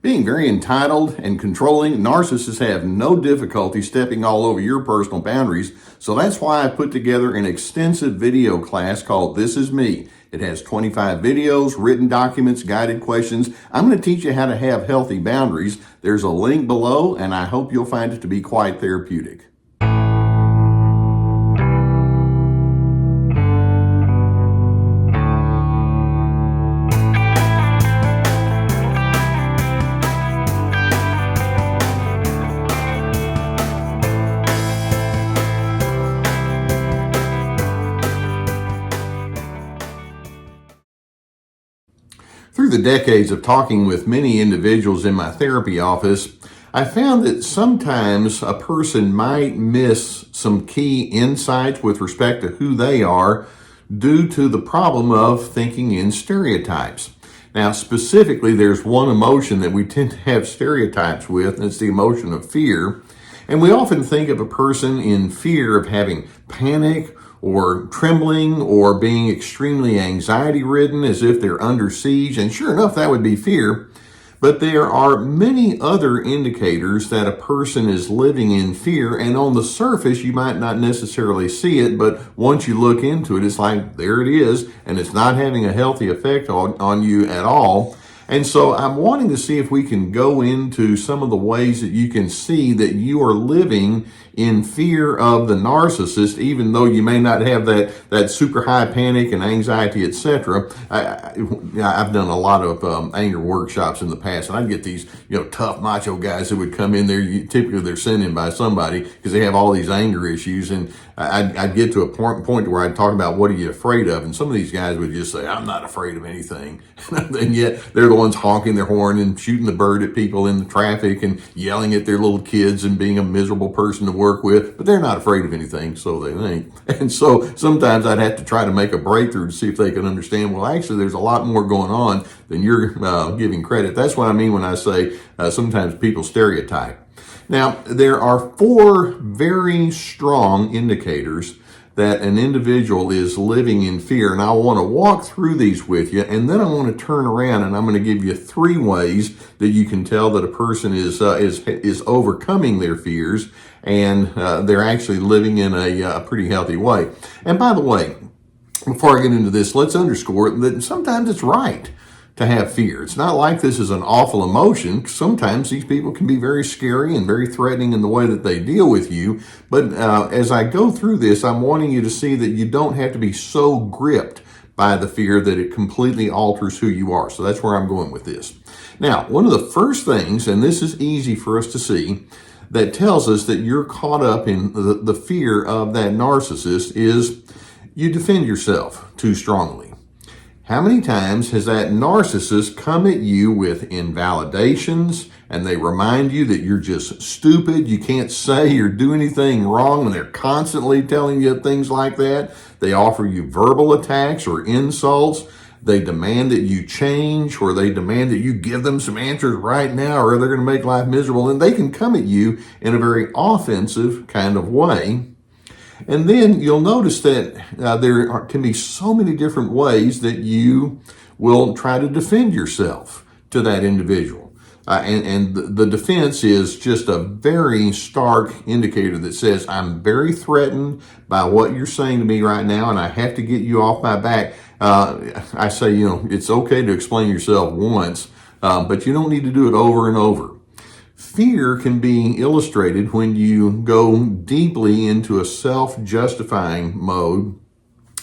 Being very entitled and controlling, narcissists have no difficulty stepping all over your personal boundaries. So that's why I put together an extensive video class called This Is Me. It has 25 videos, written documents, guided questions. I'm going to teach you how to have healthy boundaries. There's a link below, and I hope you'll find it to be quite therapeutic. Through the decades of talking with many individuals in my therapy office, I found that sometimes a person might miss some key insights with respect to who they are due to the problem of thinking in stereotypes. Now, specifically, there's one emotion that we tend to have stereotypes with, and it's the emotion of fear. And we often think of a person in fear of having panic or trembling or being extremely anxiety-ridden as if they're under siege. And sure enough, that would be fear. But there are many other indicators that a person is living in fear. And on the surface, you might not necessarily see it. But once you look into it, it's like, there it is. And it's not having a healthy effect on you at all. And so I'm wanting to see if we can go into some of the ways that you can see that you are living in fear of the narcissist, even though you may not have that super high panic and anxiety, etc. I've done a lot of anger workshops in the past, and I'd get these tough macho guys that would come in there. Typically, they're sent in by somebody because they have all these anger issues, and I'd get to a point where I'd talk about what are you afraid of, and some of these guys would just say, I'm not afraid of anything, and yet they're the ones honking their horn and shooting the bird at people in the traffic and yelling at their little kids and being a miserable person to work with, but they're not afraid of anything, so they think. And so sometimes I'd have to try to make a breakthrough to see if they can understand, well, actually, there's a lot more going on than you're giving credit. That's what I mean when I say sometimes people stereotype. Now, there are 4 very strong indicators that an individual is living in fear, and I want to walk through these with you, and then I want to turn around and I'm going to give you 3 ways that you can tell that a person is overcoming their fears and they're actually living in a pretty healthy way. And by the way, before I get into this, let's underscore that sometimes it's right to have fear. It's not like this is an awful emotion. Sometimes these people can be very scary and very threatening in the way that they deal with you. But as I go through this, I'm wanting you to see that you don't have to be so gripped by the fear that it completely alters who you are. So that's where I'm going with this. Now, one of the first things, and this is easy for us to see, that tells us that you're caught up in the fear of that narcissist is you defend yourself too strongly. How many times has that narcissist come at you with invalidations and they remind you that you're just stupid, you can't say or do anything wrong, and they're constantly telling you things like that? They offer you verbal attacks or insults. They demand that you change, or they demand that you give them some answers right now or they're going to make life miserable. And they can come at you in a very offensive kind of way. And then you'll notice that there can be so many different ways that you will try to defend yourself to that individual. And the defense is just a very stark indicator that says, I'm very threatened by what you're saying to me right now, and I have to get you off my back. I say, it's okay to explain yourself once, but you don't need to do it over and over. Fear can be illustrated when you go deeply into a self-justifying mode.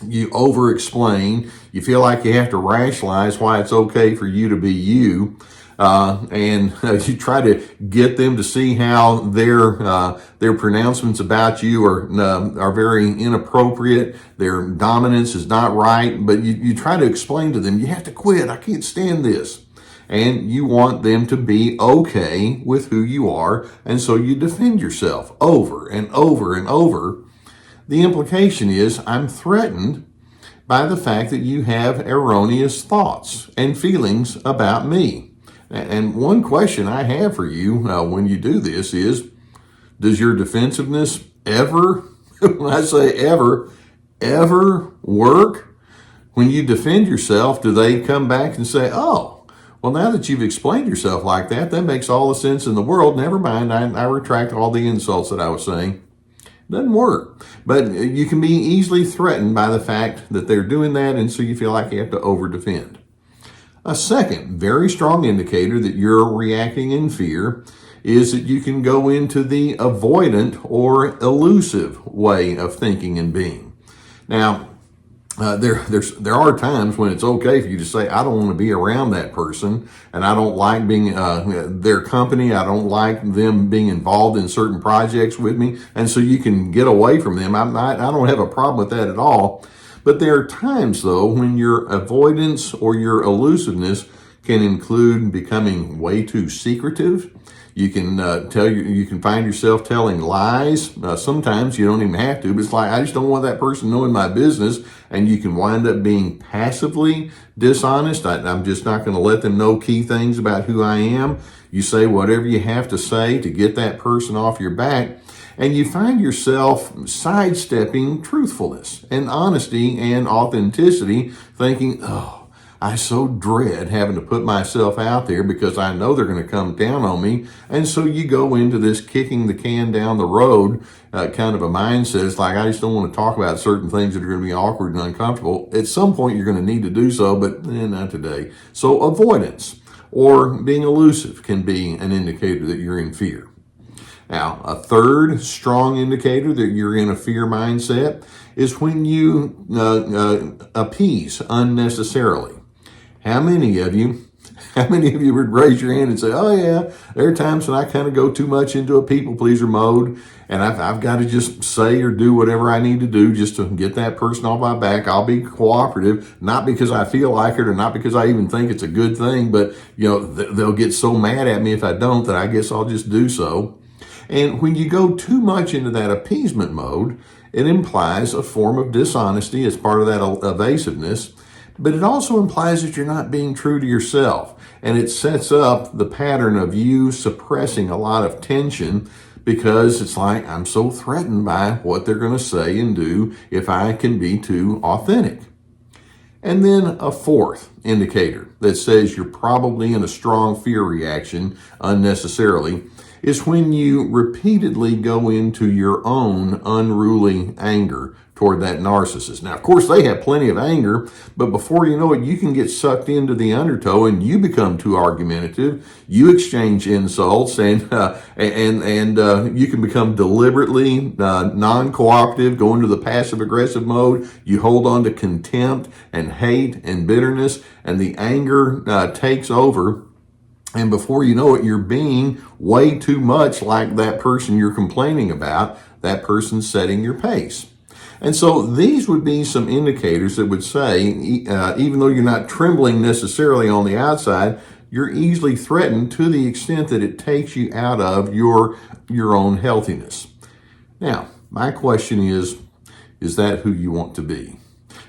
You over-explain. You feel like you have to rationalize why it's okay for you to be you. And you try to get them to see how their pronouncements about you are very inappropriate. Their dominance is not right. But you try to explain to them, you have to quit. I can't stand this. And you want them to be okay with who you are, and so you defend yourself over and over and over. The implication is, I'm threatened by the fact that you have erroneous thoughts and feelings about me. And one question I have for you when you do this is, does your defensiveness ever, when I say ever work? When you defend yourself, do they come back and say, oh, Well, now that you've explained yourself like that, that makes all the sense in the world. Never mind, I retract all the insults that I was saying. Doesn't work. But you can be easily threatened by the fact that they're doing that, and so you feel like you have to over-defend. A second very strong indicator that you're reacting in fear is that you can go into the avoidant or elusive way of thinking and being. Now, there are times when it's okay for you to say, I don't want to be around that person, and I don't like being their company. I don't like them being involved in certain projects with me, and so you can get away from them. I don't have a problem with that at all. But there are times, though, when your avoidance or your elusiveness can include becoming way too secretive. You can you can find yourself telling lies. Sometimes you don't even have to, but it's like, I just don't want that person knowing my business. And you can wind up being passively dishonest. I'm just not going to let them know key things about who I am. You say whatever you have to say to get that person off your back. And you find yourself sidestepping truthfulness and honesty and authenticity, thinking, oh, I so dread having to put myself out there because I know they're going to come down on me. And so you go into this kicking the can down the road kind of a mindset. It's like, I just don't want to talk about certain things that are going to be awkward and uncomfortable. At some point, you're going to need to do so, but not today. So avoidance or being elusive can be an indicator that you're in fear. Now, a third strong indicator that you're in a fear mindset is when you appease unnecessarily. How many of you would raise your hand and say, oh yeah, there are times when I kind of go too much into a people pleaser mode, and I've got to just say or do whatever I need to do just to get that person off my back. I'll be cooperative, not because I feel like it or not because I even think it's a good thing, but they'll get so mad at me if I don't that I guess I'll just do so. And when you go too much into that appeasement mode, it implies a form of dishonesty as part of that evasiveness, but it also implies that you're not being true to yourself. And it sets up the pattern of you suppressing a lot of tension because it's like, I'm so threatened by what they're going to say and do if I can be too authentic. And then a fourth indicator that says you're probably in a strong fear reaction unnecessarily is when you repeatedly go into your own unruly anger toward that narcissist. Now, of course, they have plenty of anger, but before you know it, you can get sucked into the undertow and you become too argumentative. You exchange insults and you can become deliberately non-cooperative, go into the passive-aggressive mode. You hold on to contempt and hate and bitterness, and the anger takes over. And before you know it, you're being way too much like that person you're complaining about, that person setting your pace. And so these would be some indicators that would say, even though you're not trembling necessarily on the outside, you're easily threatened to the extent that it takes you out of your own healthiness. Now, my question is that who you want to be?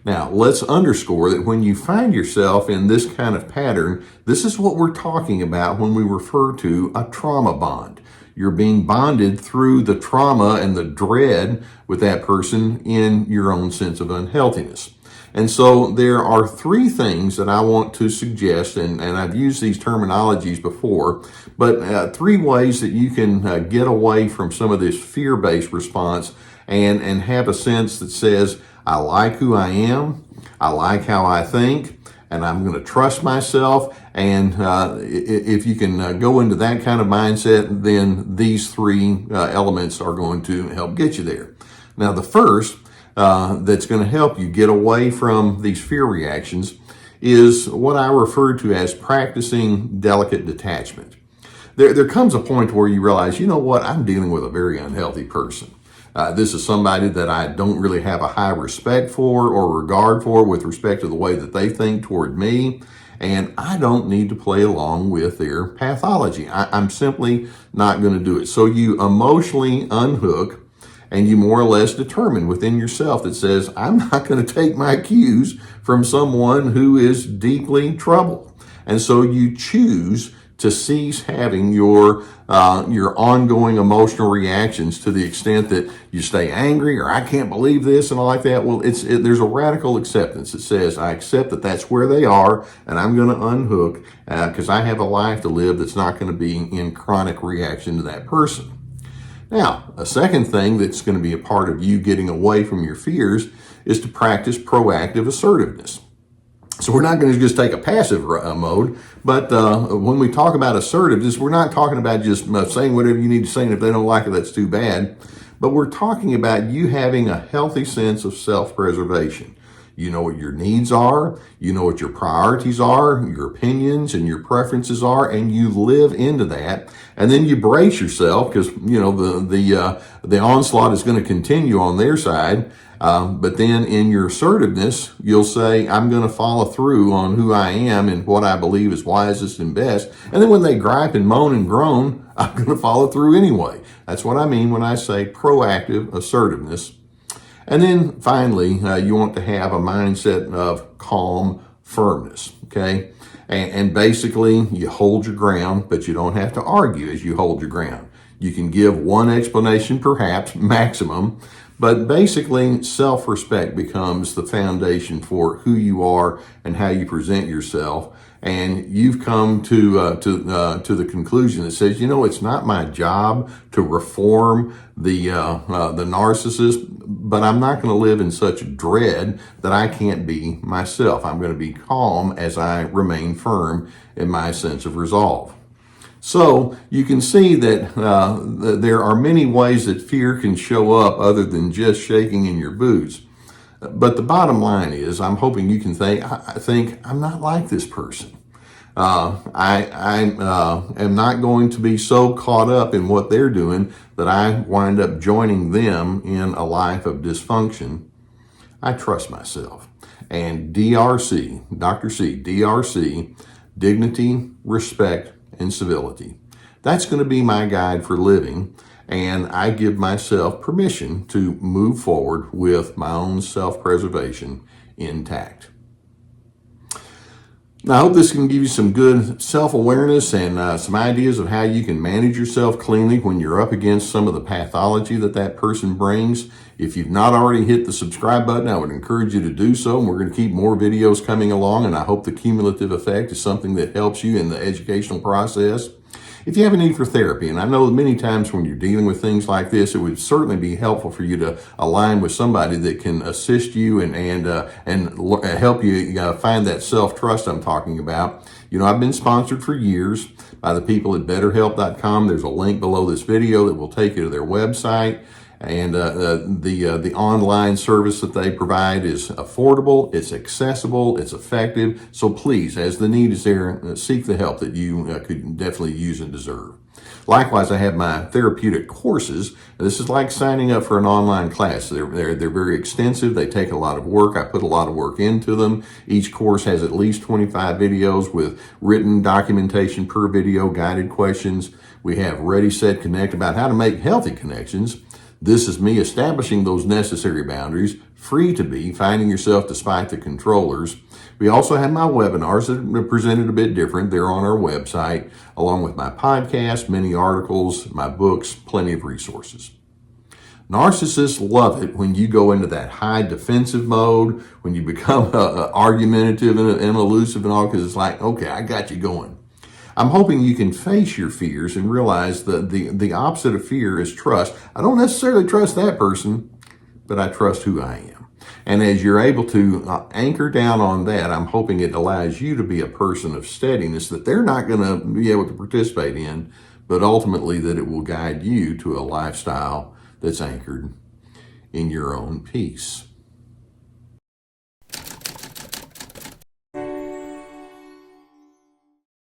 Now, let's underscore that when you find yourself in this kind of pattern, this is what we're talking about when we refer to a trauma bond. You're being bonded through the trauma and the dread with that person in your own sense of unhealthiness. And so there are three things that I want to suggest, and I've used these terminologies before, but three ways that you can get away from some of this fear-based response and have a sense that says, I like who I am, I like how I think, and I'm going to trust myself. And if you can go into that kind of mindset, then these three elements are going to help get you there. Now, the first that's going to help you get away from these fear reactions is what I refer to as practicing delicate detachment. There comes a point where you realize, you know what, I'm dealing with a very unhealthy person. This is somebody that I don't really have a high respect for or regard for with respect to the way that they think toward me, and I don't need to play along with their pathology. I'm simply not going to do it. So you emotionally unhook, and you more or less determine within yourself that says, I'm not going to take my cues from someone who is deeply troubled. And so you choose to cease having your ongoing emotional reactions to the extent that you stay angry or I can't believe this and all like that. Well, there's a radical acceptance that says I accept that that's where they are and I'm going to unhook because I have a life to live that's not going to be in chronic reaction to that person. Now, a second thing that's going to be a part of you getting away from your fears is to practice proactive assertiveness. So we're not going to just take a passive mode, but when we talk about assertiveness, we're not talking about just saying whatever you need to say, and if they don't like it, that's too bad. But we're talking about you having a healthy sense of self-preservation. You know what your needs are, you know what your priorities are, your opinions and your preferences are, and you live into that. And then you brace yourself because, you know, the onslaught is going to continue on their side. But then in your assertiveness, you'll say, I'm going to follow through on who I am and what I believe is wisest and best. And then when they gripe and moan and groan, I'm going to follow through anyway. That's what I mean when I say proactive assertiveness. And then finally, you want to have a mindset of calm firmness, okay? And basically, you hold your ground, but you don't have to argue as you hold your ground. You can give one explanation, perhaps, maximum, but basically, self-respect becomes the foundation for who you are and how you present yourself. And you've come to the conclusion that says, you know, it's not my job to reform the narcissist, but I'm not going to live in such dread that I can't be myself. I'm going to be calm as I remain firm in my sense of resolve. So you can see that there are many ways that fear can show up other than just shaking in your boots. But the bottom line is, I'm hoping you can think I'm not like this person. I am not going to be so caught up in what they're doing that I wind up joining them in a life of dysfunction. I trust myself. And DRC, Dr. C, DRC, dignity, respect, and civility. That's going to be my guide for living, and I give myself permission to move forward with my own self-preservation intact. Now, I hope this can give you some good self-awareness and some ideas of how you can manage yourself cleanly when you're up against some of the pathology that person brings. If you've not already hit the subscribe button, I would encourage you to do so. And we're going to keep more videos coming along, and I hope the cumulative effect is something that helps you in the educational process. If you have a need for therapy, and I know many times when you're dealing with things like this, it would certainly be helpful for you to align with somebody that can assist you and help you find that self-trust I'm talking about. You know, I've been sponsored for years by the people at BetterHelp.com. There's a link below this video that will take you to their website. And the online service that they provide is affordable, it's accessible, it's effective. So please, as the need is there, seek the help that you could definitely use and deserve. Likewise, I have my therapeutic courses. This is like signing up for an online class. They're very extensive. They take a lot of work. I put a lot of work into them. Each course has at least 25 videos with written documentation per video, guided questions. We have Ready, Set, Connect about how to make healthy connections. This is me establishing those necessary boundaries, free to be, finding yourself despite the controllers. We also have my webinars that are presented a bit different. They're on our website, along with my podcast, many articles, my books, plenty of resources. Narcissists love it when you go into that high defensive mode, when you become argumentative and elusive and all, because it's like, okay, I got you going. I'm hoping you can face your fears and realize that the opposite of fear is trust. I don't necessarily trust that person, but I trust who I am. And as you're able to anchor down on that, I'm hoping it allows you to be a person of steadiness that they're not going to be able to participate in, but ultimately that it will guide you to a lifestyle that's anchored in your own peace.